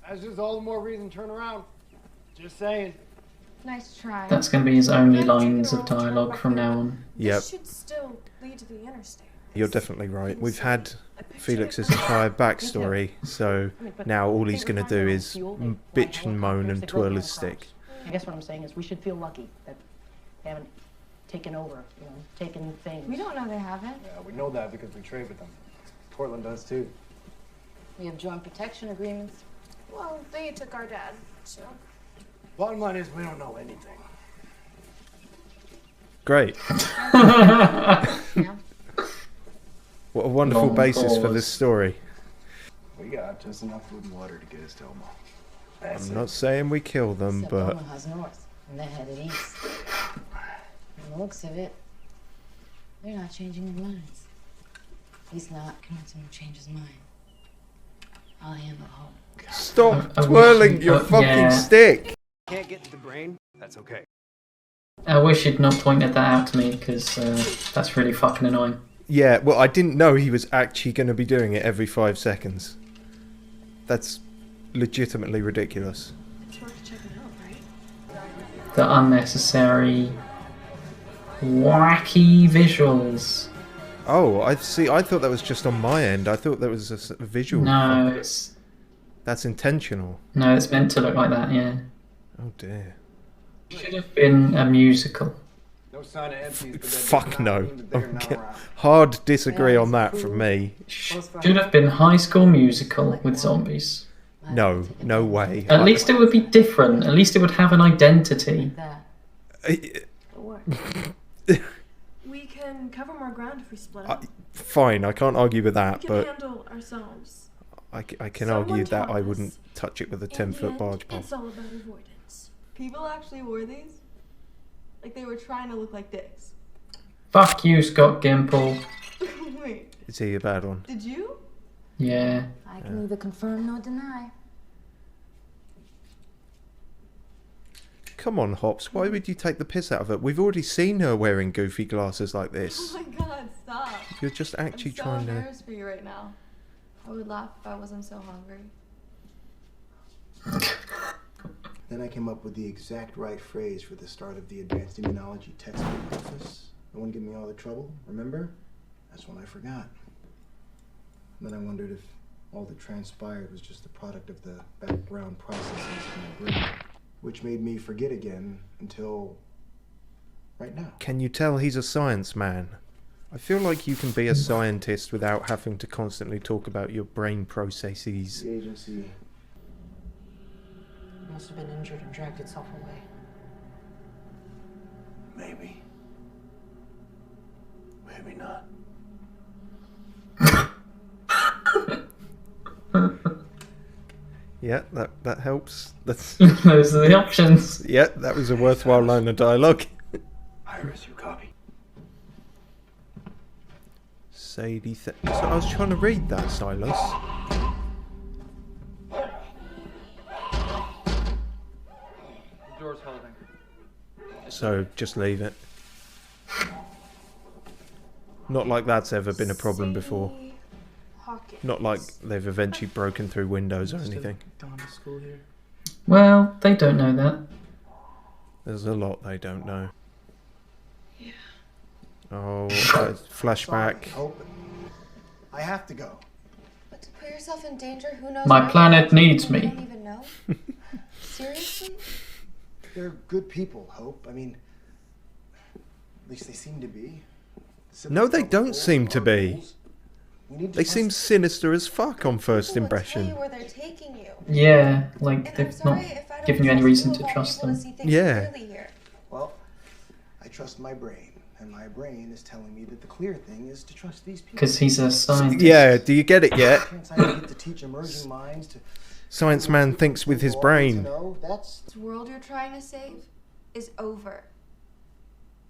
That's just all the more reason to turn around. Just saying. Nice try. That's going to be his only lines of dialogue from now on. Yep. This should still lead to the interstate. You're definitely right. We've had Felix's entire backstory, so now all he's going to do is bitch and moan and twirl his stick. I guess what I'm saying is we should feel lucky that they haven't taken over, taken things. We don't know they haven't. Yeah, we know that because we trade with them. Portland does too. We have joint protection agreements. Well, they took our dad, so. Bottom line is we don't know anything. Great. Yeah. What a wonderful Long basis for pause. this story. We got just enough food and water to get us to Omaha. That's I'm not saying we kill them, Except but Omaha's north, and they're headed east. From the looks of it, they're not changing their minds. He's not convincing him to change his mind. I'll handle home. stop I wish twirling you'd your put- fucking yeah. stick. Can't get to the brain? That's okay. I wish you'd not pointed that out to me, because that's really fucking annoying. Yeah, well, I didn't know he was actually going to be doing it every 5 seconds. That's legitimately ridiculous. It's worth checking out, right? The unnecessary, wacky visuals. Oh, I see. I thought that was just on my end. I thought that was a visual. No, fuck. it's That's intentional. meant to look like that. Yeah, Oh dear. it should have been a musical. No sign of empties, but that does Fuck not no. mean that they're not around. Hard disagree on that from me. Should have been High School Musical with zombies. No, no way. At least it would be different. At least it would have an identity. That. It'll work. We can cover more ground if we split I- up. Fine, I can't argue with We that, can but handle ourselves. I can Someone argue that taught I us. wouldn't touch it with a In the 10-foot end, barge pole. It's all about avoidance. People actually wore these? Like they were trying to look like dicks. Fuck you, Scott Gimple. Wait, Is he a bad one? did you? Yeah. I can neither confirm nor deny. Come on, Hops, why would you take the piss out of it? We've already seen her wearing goofy glasses like Oh this. my god, stop. You're just actually I'm so trying to... embarrassed for you right now. I would laugh if I wasn't so hungry. Then I came up with the exact right phrase for the start of the advanced immunology textbook preface. No one give me all the trouble, remember? That's when I forgot. And then I wondered if all that transpired was just the product of the background processes in my brain, which made me forget again until right now. Can you tell he's a science man? I feel like you can be a scientist without having to constantly talk about your brain processes. The agency Must have been injured and dragged itself away. maybe. Maybe not. Yeah, that helps. That's Those are the options. yeah, that was a worthwhile line of dialogue. Iris, you copy? Sadie, so I was trying to read that, Silas. The door's holding. So just leave it. Not like that's ever been a problem before. Sadie Hawkins. Not like they've eventually broken through windows or anything. Gone to school here. Well, they don't know that. There's a lot they don't know. Yeah. Oh, flashback. Hope. I have to go. But to put yourself in danger, who knows? My why planet you needs don't me. even know. Seriously? They're good people, Hope. I mean, at least they seem to be. No, they don't seem to be. We need to They seem trust- sinister as fuck on first People will tell impression. you where they're taking you. Yeah, like And I'm they've sorry not if I don't given you any trust reason you, to won't trust be able them. to see things Yeah. clearly here. Well, I trust my brain, and my brain is telling me that the clear thing is to trust these people. Because he's a scientist. Yeah, do you get it yet? Chance I get to teach emerging minds to Science man thinks with his brain. That's This world you're trying to save is over.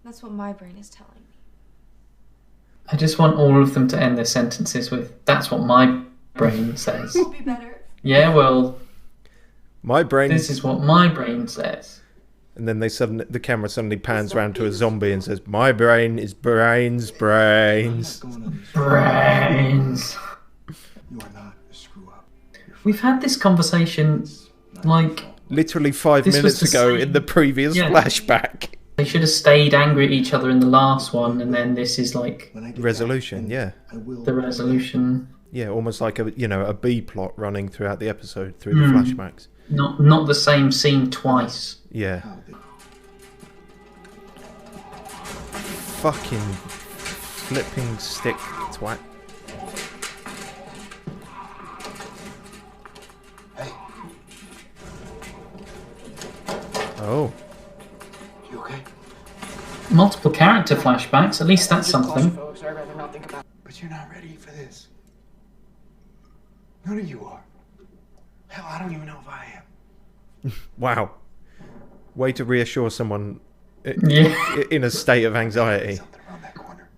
That's what my brain is telling me. I just want all of them to end their sentences with, "That's what my brain says." It'll be better. Yeah, well, My brain. this is what my brain says. And then the camera suddenly pans round to a zombie and says, "My brain is brains, brains." going on. Brains. You are not a screw up. You're we've had this conversation, like... Literally 5 This was minutes the ago same- in the previous Yeah. flashback. They should have stayed angry at each other in the last one, and then this is like When I get Resolution, back, yeah. I will. the resolution. Yeah, almost like a B plot running throughout the episode through the flashbacks. Not the same scene twice. Yeah. Oh, they- Fucking flipping stick twat. Hey, Oh. you okay? Multiple character flashbacks, at least that's something. Folks, I'd rather not think about. But you're not ready for this. None of you are. Hell, I don't even know if I am. Wow. Way to reassure someone Yeah. in a state of anxiety. Something around that corner.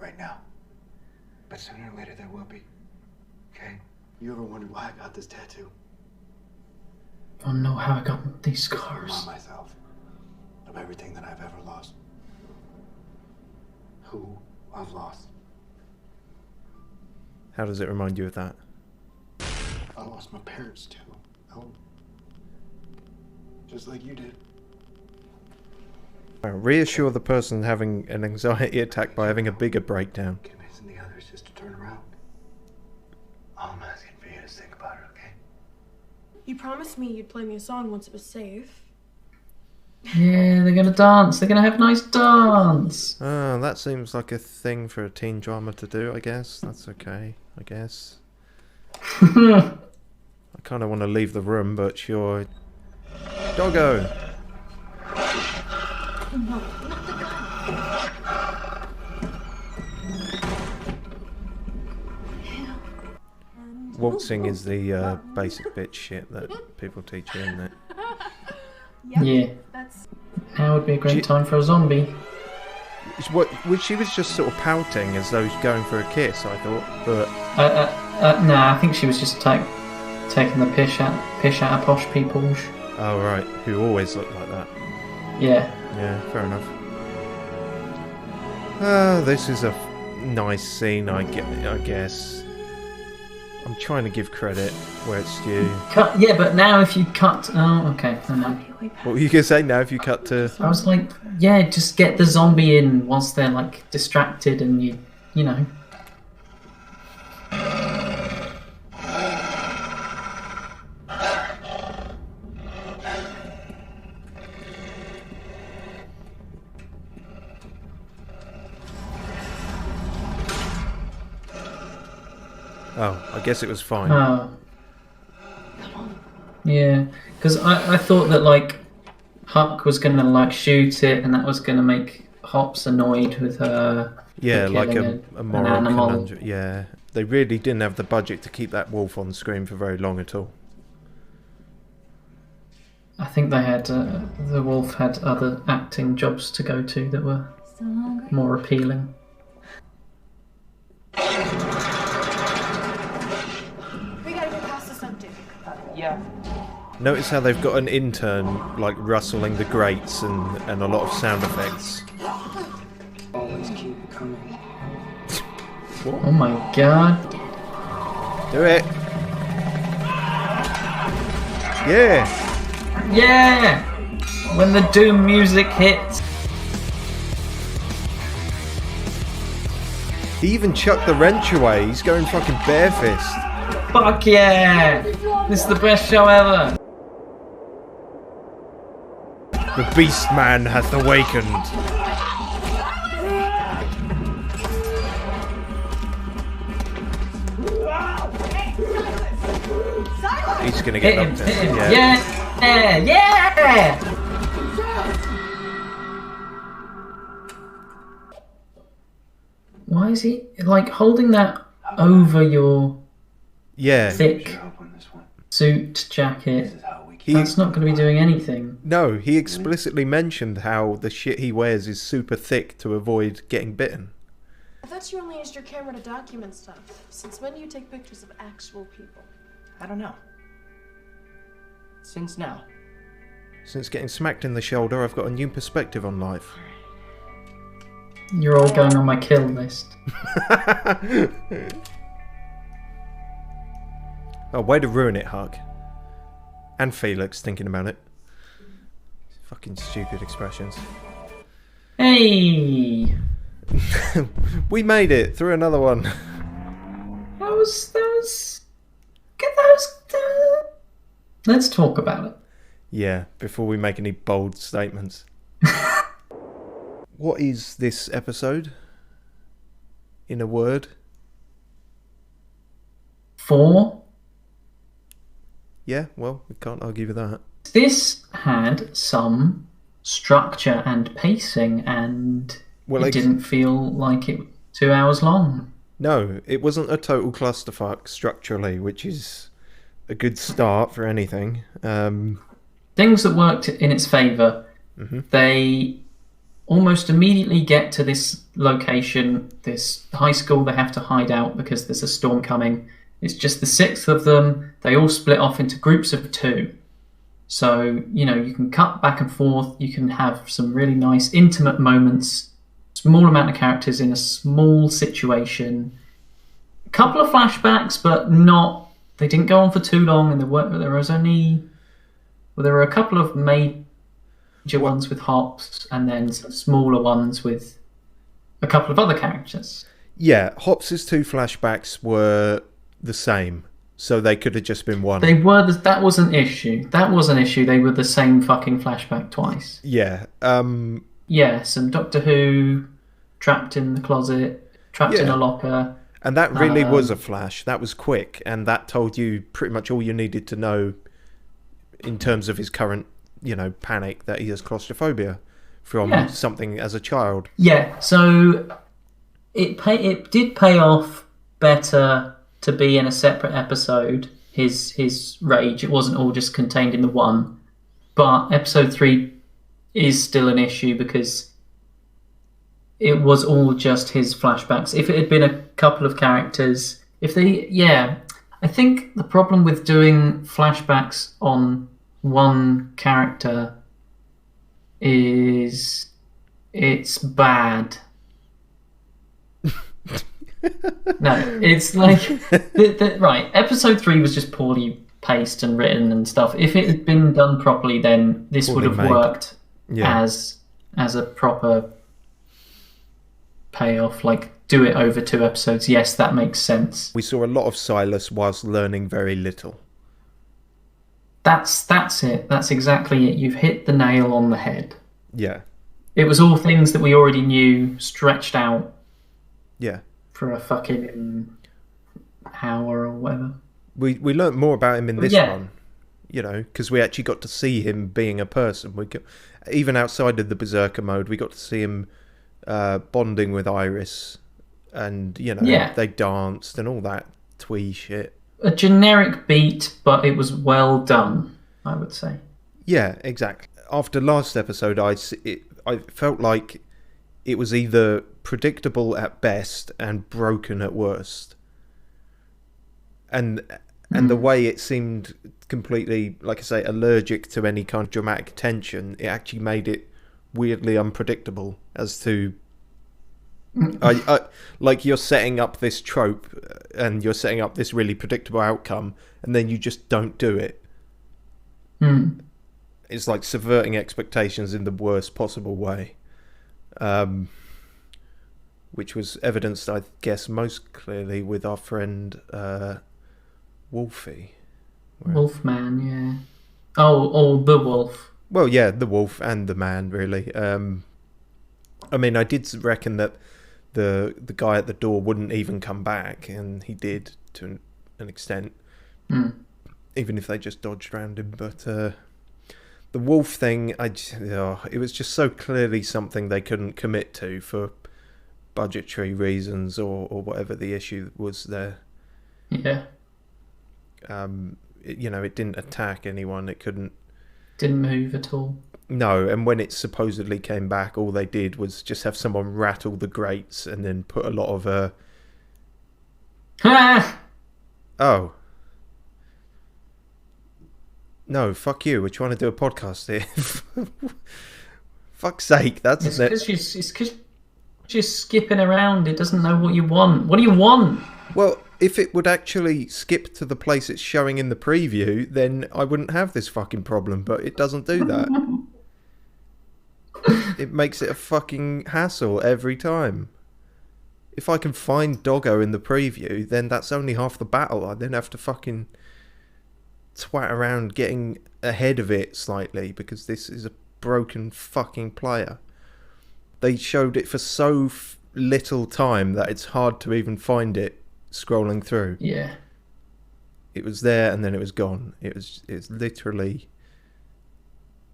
Right now. But sooner or later there will be. Okay? You ever wondered why I got this tattoo? I don't know how I got these To scars. remind myself of everything that I've ever lost. Who I've lost. How does it remind you of that? I lost my parents too. Oh. Just like you did. Reassure the person having an anxiety attack by having a bigger breakdown. Convincing the others just to turn around. All I'm asking for you is think about it, okay? You promised me you'd play me a song once it was safe. Yeah, they're gonna dance. They're gonna have a nice dance. Oh, that seems like a thing for a teen drama to do, I guess. That's okay, I guess. I kind of want to leave the room, but sure. Doggo! Waltzing is the basic bitch shit that people teach you, isn't it? Yeah. That's Now would be a great time for a zombie. She was just sort of pouting as though she's going for a kiss, I thought, but... Nah, I think she was just taking the piss out of posh people. Oh, right, who always look like that. Yeah. Yeah, fair enough. This is a nice scene, I guess. I'm trying to give credit where it's due. Cut. Yeah, but now if you cut... Oh, okay. Never mind. What were you going to say now if you cut to... I was like, yeah, just get the zombie in whilst they're like distracted and you know. Oh, I guess it was fine. Oh. Yeah, because I thought that like Huck was gonna like shoot it and that was gonna make Hops annoyed with her. Yeah, for like killing a an moral animal. conundrum. Yeah, they really didn't have the budget to keep that wolf on screen for very long at all. I think they had the wolf had other acting jobs to go to that were more appealing. we gotta get past this empty. Yeah. Notice how they've got an intern like rustling the grates and a lot of sound effects. Always keep it coming. Oh my god! Do it! Yeah! Yeah! When the doom music hits. He even chucked the wrench away. He's going fucking barefist. Fuck yeah! This is the best show ever! The beast man hath awakened. He's gonna get Hit him, knocked hit him. out. Yeah! Yeah! Why is he like holding that over your Yeah. thick Help on this one. suit jacket? This is how we He- That's not going to be doing anything. No, he explicitly mentioned how the shit he wears is super thick to avoid getting bitten. I thought you only used your camera to document stuff. Since when do you take pictures of actual people? I don't know. Since now. Since getting smacked in the shoulder, I've got a new perspective on life. You're all going on my kill list. Oh, way to ruin it, Huck. And Felix, thinking about it. Fucking stupid expressions. Hey! We made it through another one. That was let's talk about it. Yeah, before we make any bold statements. What is this episode? In a word? 4. Yeah, well, we can't argue with that. This had some structure and pacing, and it didn't feel like it was 2 hours long. No, it wasn't a total clusterfuck structurally, which is a good start for anything. Things that worked in its favour, they almost immediately get to this location, this high school they have to hide out because there's a storm coming. It's just the 6 of them. They all split off into groups of 2. So, you know, you can cut back and forth. You can have some really nice intimate moments. Small amount of characters in a small situation. A couple of flashbacks, but not... They didn't go on for too long, and there were a couple of major ones with Hops, and then some smaller ones with a couple of other characters. Yeah, Hops' 2 flashbacks were the same, so they could have just been one. That was an issue. They were the same fucking flashback twice. Yeah. Yeah, some Doctor Who, trapped in the closet, trapped in a locker. And that really was a flash. That was quick, and that told you pretty much all you needed to know in terms of his current, you know, panic that he has claustrophobia from something as a child. Yeah, so it did pay off better to be in a separate episode, his rage. It wasn't all just contained in the one. But episode 3 is still an issue because it was all just his flashbacks. If it had been a couple of characters, I think the problem with doing flashbacks on one character is it's bad. No, it's like right. Episode 3 was just poorly paced and written and stuff. If it had been done properly, then this would have worked as a proper payoff. Like, do it over 2 episodes. Yes, that makes sense. We saw a lot of Silas whilst learning very little. That's it. That's exactly it. You've hit the nail on the head. Yeah. It was all things that we already knew, stretched out. Yeah. For a fucking hour or whatever. We learnt more about him in this one, you know, because we actually got to see him being a person. Even outside of the Berserker mode, we got to see him bonding with Iris, and, you know, they danced and all that twee shit. A generic beat, but it was well done, I would say. Yeah, exactly. After last episode, I felt like it was either predictable at best and broken at worst. And the way it seemed completely, like I say, allergic to any kind of dramatic tension, it actually made it weirdly unpredictable as to... like, you're setting up this trope and you're setting up this really predictable outcome, and then you just don't do it. It's like subverting expectations in the worst possible way. Which was evidenced, I guess, most clearly with our friend Wolfie. Wolfman, yeah. Oh, the wolf. Well, yeah, the wolf and the man, really. I mean, I did reckon that the guy at the door wouldn't even come back, and he did to an extent. Even if they just dodged around him. But the wolf thing, it was just so clearly something they couldn't commit to for budgetary reasons or whatever the issue was there. Yeah. It didn't attack anyone. It couldn't... Didn't move at all. No, and when it supposedly came back, all they did was just have someone rattle the grates and then put a lot of... Oh. No, fuck you. We're trying to do a podcast here. Fuck's sake, that's... It's because she's skipping around. It doesn't know what you want. What do you want? Well, if it would actually skip to the place it's showing in the preview, then I wouldn't have this fucking problem, but it doesn't do that. It makes it a fucking hassle every time. If I can find Doggo in the preview, then that's only half the battle. I then have to fucking twat around getting ahead of it slightly, because this is a broken fucking player. They showed it for so little time that it's hard to even find it scrolling through. Yeah. It was there and then it was gone. It's literally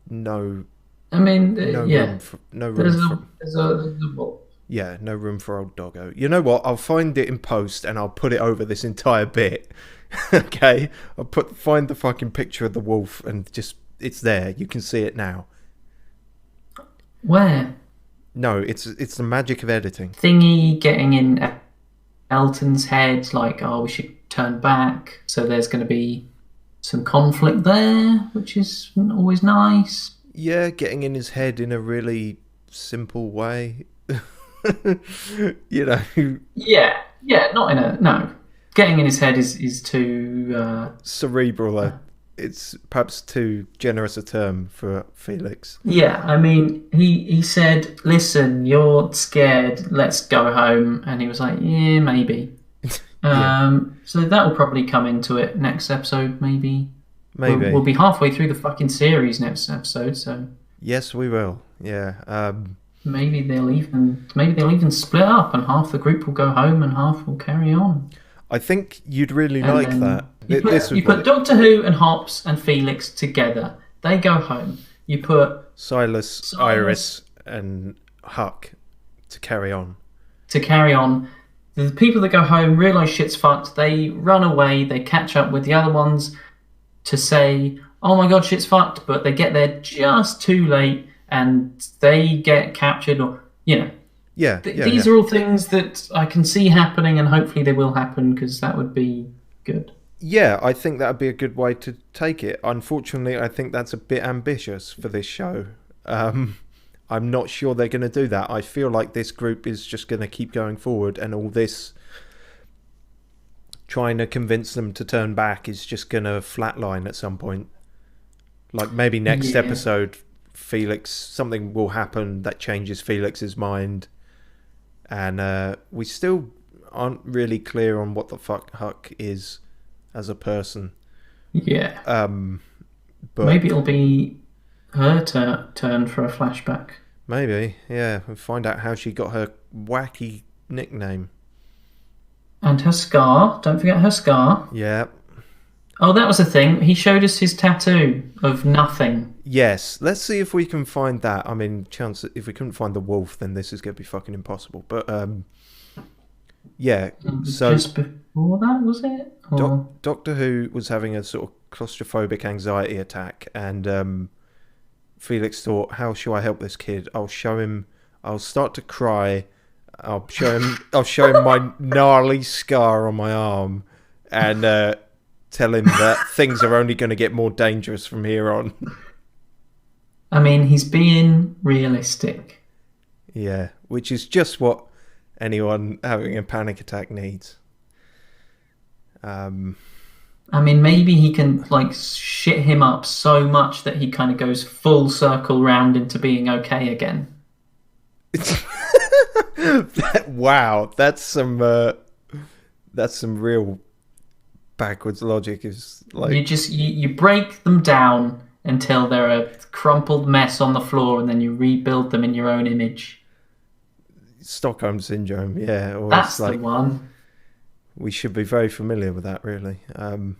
no. I mean, room for, no room there's a yeah, no room for old Doggo. You know what? I'll find it in post and I'll put it over this entire bit. Okay, I'll find the fucking picture of the wolf and just it's there. You can see it now. Where? No, it's the magic of editing. Thingy getting in Elton's head, like, oh, we should turn back. So there's going to be some conflict there, which is always nice. Yeah, getting in his head in a really simple way. You know. Yeah, not in a no. Getting in his head is too cerebral. It's perhaps too generous a term for Felix. Yeah, I mean, he said, "Listen, you're scared. Let's go home." And he was like, "Yeah, maybe." Yeah. So that will probably come into it next episode, maybe. Maybe we'll be halfway through the fucking series next episode, so. Yes, we will. Yeah. Maybe they'll even split up, and half the group will go home, and half will carry on. I think you'd really like that. You put Doctor Who and Hops and Felix together. They go home. You put Silas, Iris, and Huck to carry on. The people that go home realise shit's fucked. They run away. They catch up with the other ones to say, "Oh my god, shit's fucked," but they get there just too late and they get captured, or these are all things that I can see happening, and hopefully they will happen, because that would be good. Yeah, I think that would be a good way to take it. Unfortunately, I think that's a bit ambitious for this show. I'm not sure they're going to do that. I feel like this group is just going to keep going forward, and all this trying to convince them to turn back is just going to flatline at some point. Like maybe next episode, something will happen that changes Felix's mind, and we still aren't really clear on what the fuck Huck is as a person. Yeah. But maybe it'll be her turn for a flashback. Maybe, yeah. We'll find out how she got her wacky nickname. And her scar. Don't forget her scar. Yeah. Oh, that was a thing. He showed us his tattoo of nothing. Yes. Let's see if we can find that. I mean, if we couldn't find the wolf, then this is going to be fucking impossible. But, yeah. So just before that, was it? Doctor Who was having a sort of claustrophobic anxiety attack, and Felix thought, how shall I help this kid? I'll start to cry. I'll show him my gnarly scar on my arm, and tell him that things are only going to get more dangerous from here on. I mean, he's being realistic. Yeah, which is just what anyone having a panic attack needs. I mean, maybe he can shit him up so much that he kind of goes full circle round into being okay again. Wow, that's some real backwards logic. Is like you break them down until they're a crumpled mess on the floor, and then you rebuild them in your own image. Stockholm syndrome, yeah. Or that's the one. We should be very familiar with that, really. It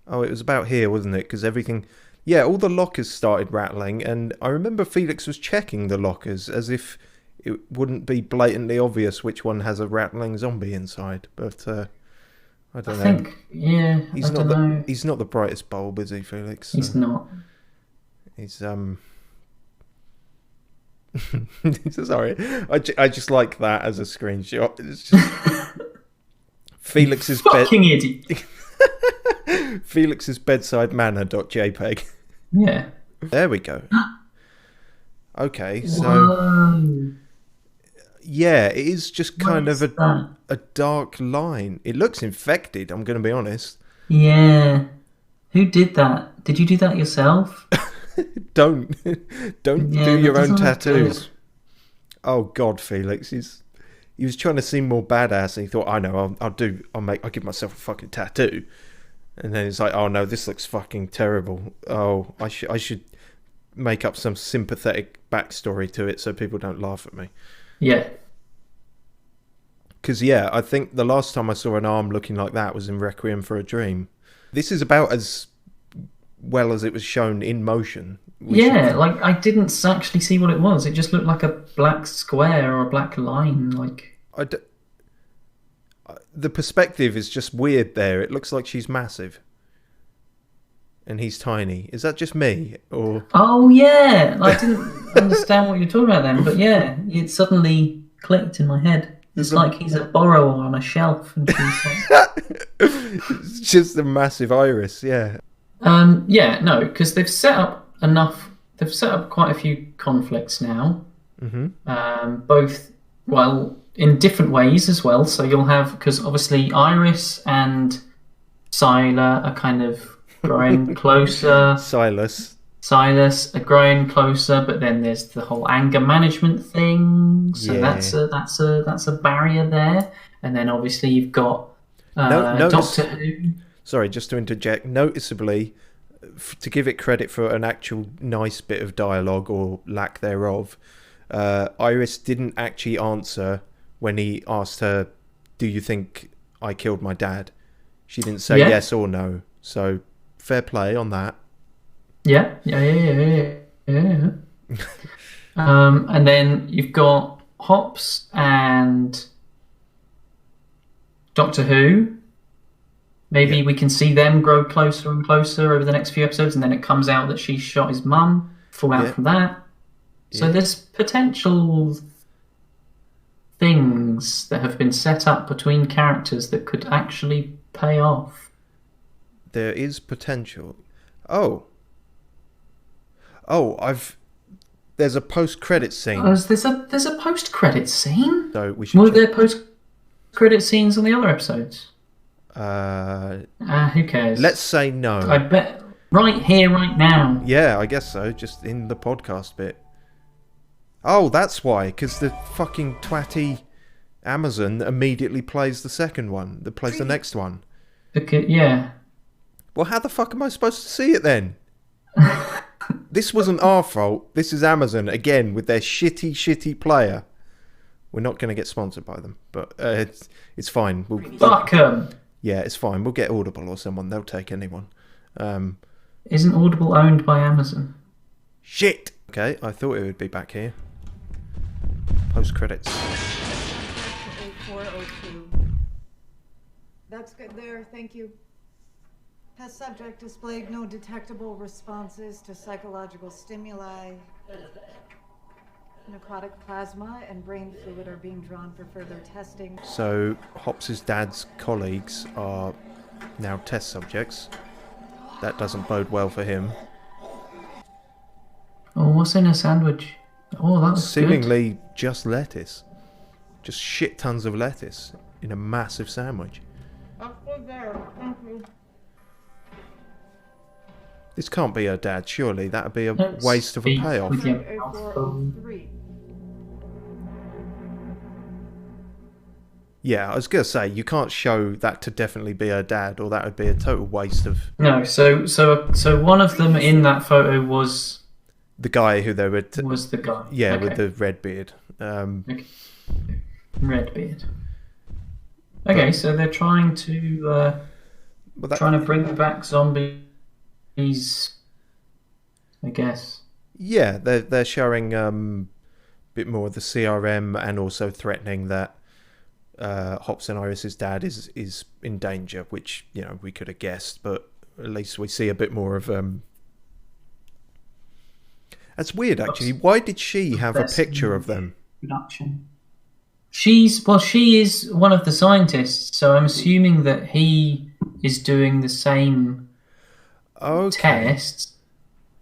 was about here, wasn't it? Because everything... Yeah, all the lockers started rattling, and I remember Felix was checking the lockers as if it wouldn't be blatantly obvious which one has a rattling zombie inside. But I don't know. He's not the brightest bulb, is he, Felix? He's not. He's sorry, I just like that as a screenshot. It's just Felix's fucking idiot. Felix's bedside manner.jpg. Yeah. There we go. Okay, so Yeah, it is just kind of that? a dark line. It looks infected, I'm going to be honest. Yeah. Who did that? Did you do that yourself? Don't Yeah, do your that own doesn't look tattoos. good. Oh God, Felix, he was trying to seem more badass, and he thought, I know, I'll give myself a fucking tattoo. And then it's like, oh no, this looks fucking terrible. Oh, I should make up some sympathetic backstory to it so people don't laugh at me. Yeah. Because yeah, I think the last time I saw an arm looking like that was in Requiem for a Dream. This is about as well as it was shown in motion. Like I didn't actually see what it was. It just looked like a black square or a black line. Like the perspective is just weird there. It looks like she's massive. And he's tiny. Is that just me? Or oh yeah, I didn't understand what you're talking about then, but yeah, it suddenly clicked in my head. It's like he's a borrower on a shelf, and she's like... It's just a massive iris, yeah. Yeah, no, because they've set up enough. They've set up quite a few conflicts now. Mm-hmm. Both, well, in different ways as well. So you'll have, because obviously Iris and Scylla are kind of growing closer. Silas are growing closer, but then there's the whole anger management thing. So that's a barrier there. And then obviously you've got Doctor Who. Sorry, just to interject. Noticeably, to give it credit for an actual nice bit of dialogue or lack thereof, Iris didn't actually answer when he asked her, "Do you think I killed my dad?" She didn't say yes or no. So fair play on that. Yeah. And then you've got Hops and Doctor Who. Maybe we can see them grow closer and closer over the next few episodes, and then it comes out that she shot his mum, fall out from that. So there's potential things that have been set up between characters that could actually pay off. There is potential. There's a post-credit scene. There's a post-credit scene? So we should. Were there post-credit scenes on the other episodes? Who cares? Let's say no. I bet right here, right now. Yeah, I guess so. Just in the podcast bit. Oh, that's why. Because the fucking twatty Amazon immediately plays the second one. That plays the next one. Okay, yeah. Well, how the fuck am I supposed to see it then? This wasn't our fault. This is Amazon again with their shitty player. We're not going to get sponsored by them, but it's fine. Fuck 'em. Yeah, it's fine. We'll get Audible or someone. They'll take anyone. Isn't Audible owned by Amazon? Shit. Okay, I thought it would be back here. Post credits. 8402. That's good there. Thank you. Test subject displayed no detectable responses to psychological stimuli. Necrotic plasma and brain fluid are being drawn for further testing. So, Hops' dad's colleagues are now test subjects. That doesn't bode well for him. Oh, what's in a sandwich? Oh, that was seemingly good. Just lettuce. Just shit tons of lettuce in a massive sandwich. This can't be her dad, surely. That would be a waste of a payoff. Yeah, I was going to say, you can't show that to definitely be her dad, or that would be a total waste of... No, so one of them in that photo was... The guy who they were... was the guy. Yeah, with the red beard. Okay. Red beard. Okay, so they're trying to... trying to bring back zombies, I guess. Yeah, they're showing a bit more of the CRM and also threatening that Hops and Iris's dad is in danger, which, you know, we could have guessed, but at least we see a bit more of... That's weird, actually. Why did she have a picture of them? Production. She is one of the scientists, so I'm assuming that he is doing the same tests,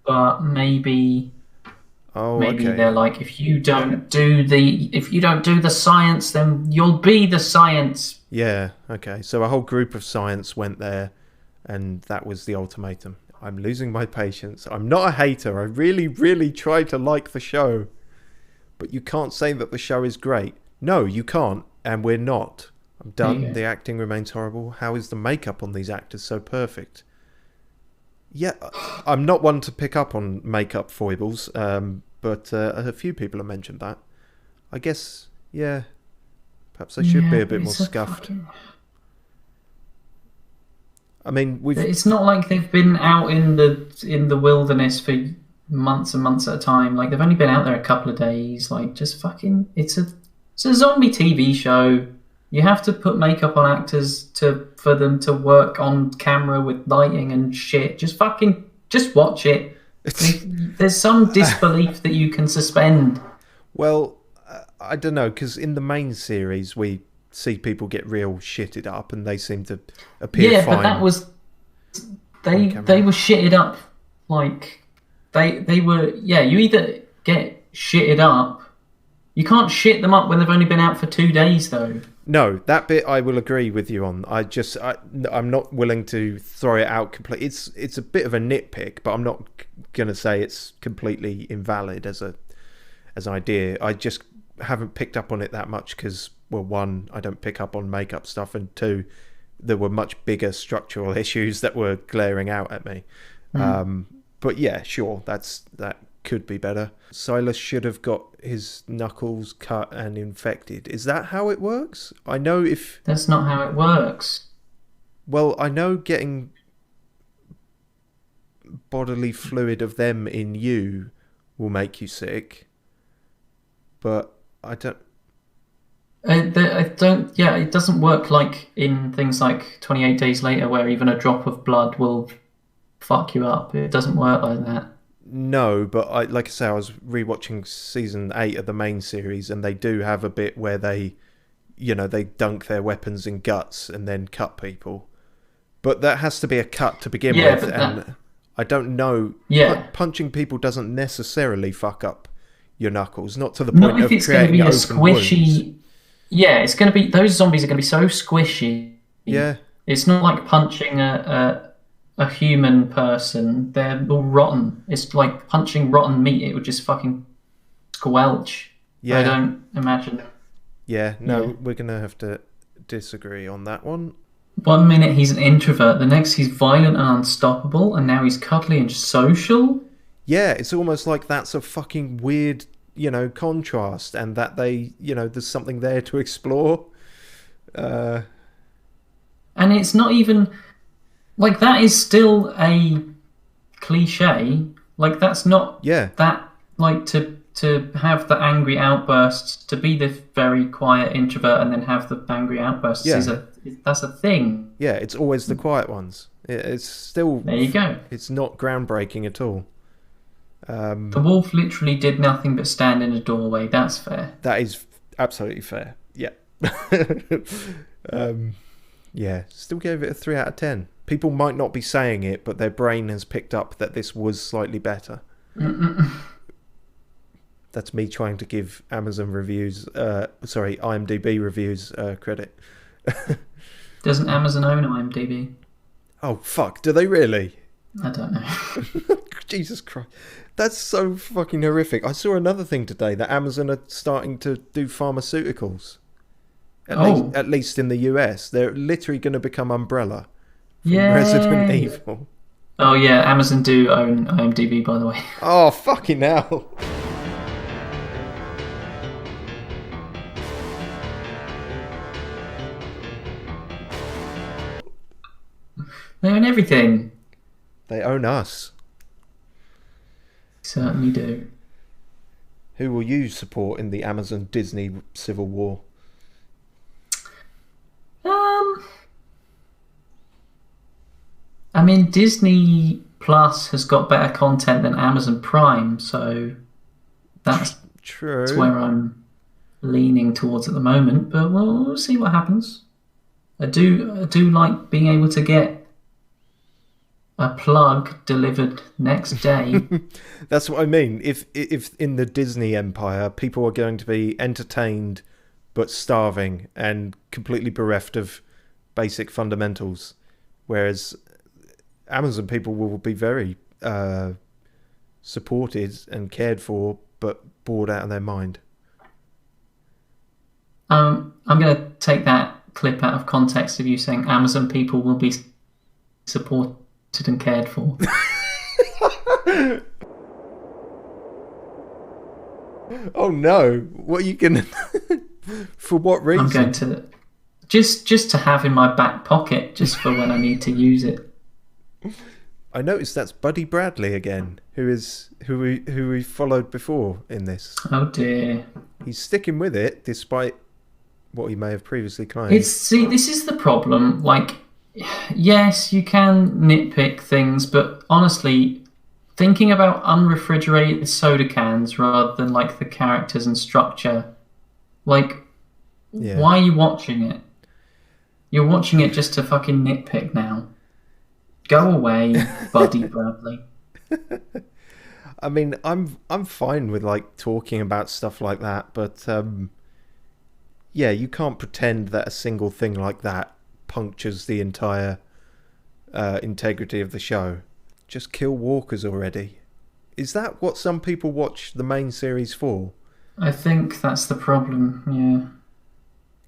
but maybe Oh, Maybe okay. they're like, if you don't do the science, then you'll be the science. Yeah, okay. So a whole group of science went there, and that was the ultimatum. I'm losing my patience. I'm not a hater. I really, really try to like the show. But you can't say that the show is great. No, you can't, and we're not. I'm done. The acting remains horrible. How is the makeup on these actors so perfect? Yeah, I'm not one to pick up on makeup foibles, but a few people have mentioned that. I guess, yeah, perhaps they should be a bit more scuffed. I mean, it's not like they've been out in the wilderness for months and months at a time. Like, they've only been out there a couple of days. Like, just fucking, it's a zombie TV show. You have to put makeup on actors for them to work on camera with lighting and shit. Just watch it. There's some disbelief that you can suspend. Well, I don't know, because in the main series we see people get real shitted up, and they seem to appear fine. Yeah, but that was they were shitted up. Like they were. Yeah, you either get shitted up. You can't shit them up when they've only been out for 2 days, though. No, that bit I will agree with you on. I'm not willing to throw it out completely. It's a bit of a nitpick, but I'm not going to say it's completely invalid as an idea. I just haven't picked up on it that much because, well, one, I don't pick up on makeup stuff, and two, there were much bigger structural issues that were glaring out at me. But yeah, sure, that could be better. Silas should have got his knuckles cut and infected. Is that how it works? I know if... That's not how it works. Well, I know getting bodily fluid of them in you will make you sick, but I don't... Yeah, it doesn't work like in things like 28 Days Later, where even a drop of blood will fuck you up. It doesn't work like that. No, but like I say, I was rewatching season 8 of the main series, and they do have a bit where they dunk their weapons in guts and then cut people. But that has to be a cut to begin with, and I don't know. Yeah, punching people doesn't necessarily fuck up your knuckles, not to the point of it's creating going to be open a squishy. wounds. Yeah, it's going to be, those zombies are going to be so squishy. Yeah, it's not like punching a human person. They're all rotten. It's like punching rotten meat. It would just fucking squelch. Yeah, I don't imagine. Yeah, no, we're gonna have to disagree on that one. 1 minute he's an introvert, the next he's violent and unstoppable, and now he's cuddly and social. Yeah, it's almost like that's a fucking weird, contrast, and that there's something there to explore. And it's not even like, that is still a cliche. Like, that's not that, like, to have the angry outbursts, to be the very quiet introvert and then have the angry outbursts that's a thing. Yeah, it's always the quiet ones. It's still... There you go. It's not groundbreaking at all. The wolf literally did nothing but stand in a doorway. That's fair. That is absolutely fair. Yeah. Yeah, still gave it a 3 out of 10. People might not be saying it, but their brain has picked up that this was slightly better. That's me trying to give Amazon reviews, IMDb reviews credit. Doesn't Amazon own IMDb? Oh, fuck. Do they really? I don't know. Jesus Christ. That's so fucking horrific. I saw another thing today, that Amazon are starting to do pharmaceuticals. At least in the US. They're literally going to become Umbrella from Resident Evil. Oh, yeah. Amazon do own IMDb, by the way. Oh, fucking hell. They own everything. They own us. Certainly do. Who will you support in the Amazon Disney civil war? I mean, Disney Plus has got better content than Amazon Prime, so that's true. That's where I'm leaning towards at the moment. But we'll see what happens. I do like being able to get a plug delivered next day. That's what I mean. If in the Disney empire, people are going to be entertained but starving and completely bereft of basic fundamentals, whereas Amazon people will be very supported and cared for, but bored out of their mind. I'm going to take that clip out of context of you saying Amazon people will be supported and cared for. Oh no! What are you gonna? For what reason? I'm going to just to have in my back pocket, just for when I need to use it. I noticed that's Buddy Bradley again, who we followed before in this. Oh dear. He's sticking with it despite what he may have previously claimed. This is the problem. Like, yes, you can nitpick things, but honestly, thinking about unrefrigerated soda cans rather than like the characters and structure, like, why are you watching it? You're watching it just to fucking nitpick now. Go away, Buddy Bradley. I mean, I'm fine with like talking about stuff like that, but yeah, you can't pretend that a single thing like that punctures the entire integrity of the show. Just kill walkers already. Is that what some people watch the main series for? I think that's the problem, yeah.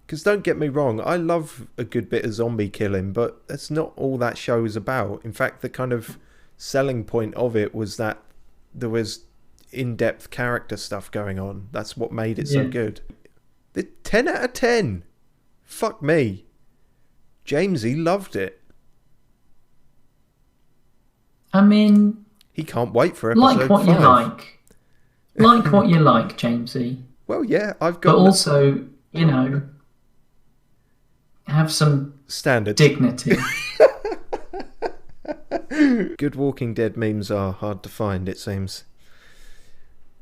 Because don't get me wrong, I love a good bit of zombie killing, but that's not all that show is about. In fact, the kind of selling point of it was that there was in-depth character stuff going on. That's what made it so good. The 10 out of 10. Fuck me. Jamesy loved it. I mean, he can't wait for episode 5. Like what you like. Like what you like, Jamesy. Well, yeah, I've got... But also, you know, have some standards. Dignity. Good Walking Dead memes are hard to find, it seems.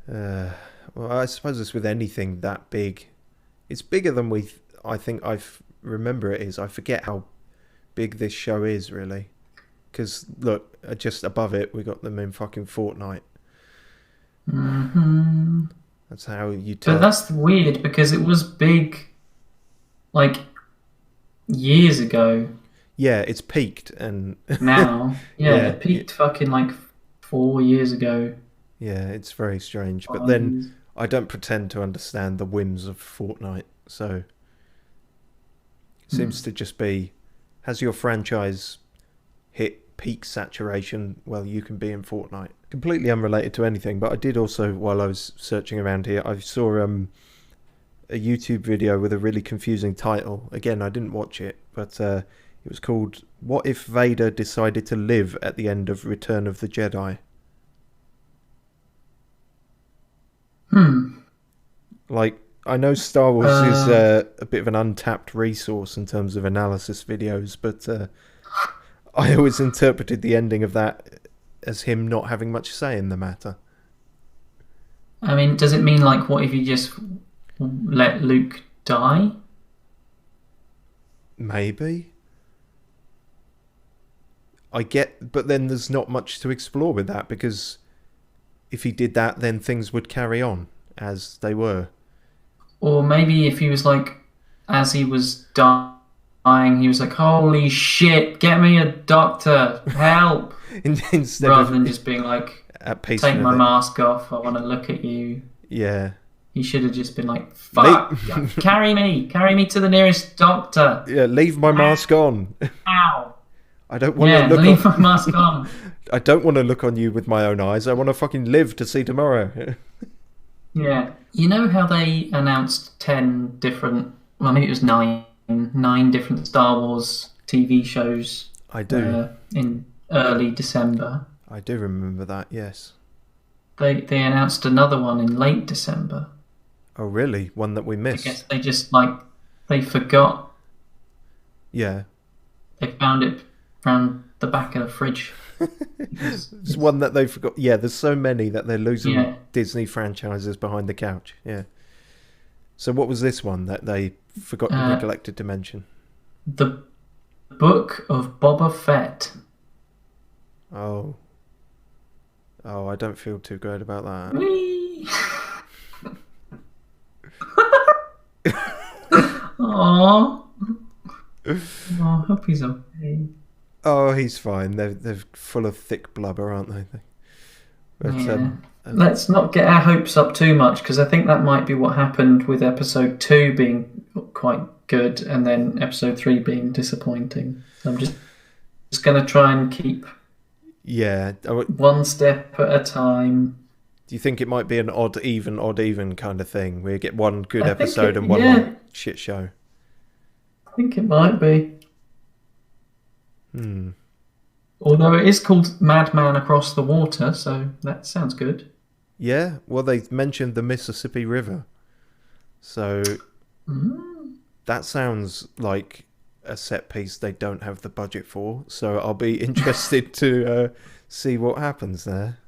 Well, I suppose it's with anything that big. It's bigger than I think I remember it is. I forget how big this show is, really. Because, look, just above it, we got them in fucking Fortnite. Mm-hmm. That's how you tell. But that's weird, because it was big, like, years ago. Yeah, it's peaked, and... Now. Yeah, it peaked fucking, like, 4 years ago. Yeah, it's very strange. But then, I don't pretend to understand the whims of Fortnite, so... It seems to just be, has your franchise hit peak saturation? Well, you can be in Fortnite. Completely unrelated to anything, but I did also, while I was searching around here, I saw a YouTube video with a really confusing title. Again, I didn't watch it, but it was called, What If Vader Decided to Live at the End of Return of the Jedi? Like, I know Star Wars is a bit of an untapped resource in terms of analysis videos, but I always interpreted the ending of that as him not having much say in the matter. I mean, does it mean, like, what if you just let Luke die? Maybe. I get, but then there's not much to explore with that, because if he did that, then things would carry on as they were. Or maybe if he was like, as he was dying, he was like, holy shit, get me a doctor, help. Instead rather than just being like, at peace take with my it. mask off, I want to look at you. Yeah. He should have just been like, fuck, carry me to the nearest doctor. Yeah, leave my mask on. Ow. I don't want to look leave my mask on. I don't want to look on you with my own eyes. I want to fucking live to see tomorrow. Yeah. You know how they announced 10 different, well, I think it was 9 different Star Wars TV shows. I do. In early December. I do remember that, yes. They announced another one in late December. Oh, really? One that we missed? I guess they just, like, they forgot. Yeah. They found it around the back of the fridge. It's one that they forgot. Yeah, there's so many that they're losing Disney franchises behind the couch. Yeah. So what was this one that they neglected to mention? The Book of Boba Fett. Oh. Oh, I don't feel too great about that. Whee! Aww. Oh, I hope he's okay. Oh, he's fine. They're full of thick blubber, aren't they? But, Yeah. Let's not get our hopes up too much, because I think that might be what happened with episode 2 being quite good and then episode 3 being disappointing. So I'm just going to try and keep one step at a time. Do you think it might be an odd even kind of thing, where you get one good episode and one shit show? I think it might be. Although it is called Madman Across the Water, so that sounds good. Yeah, well, they mentioned the Mississippi River. So that sounds like a set piece they don't have the budget for. So I'll be interested to see what happens there.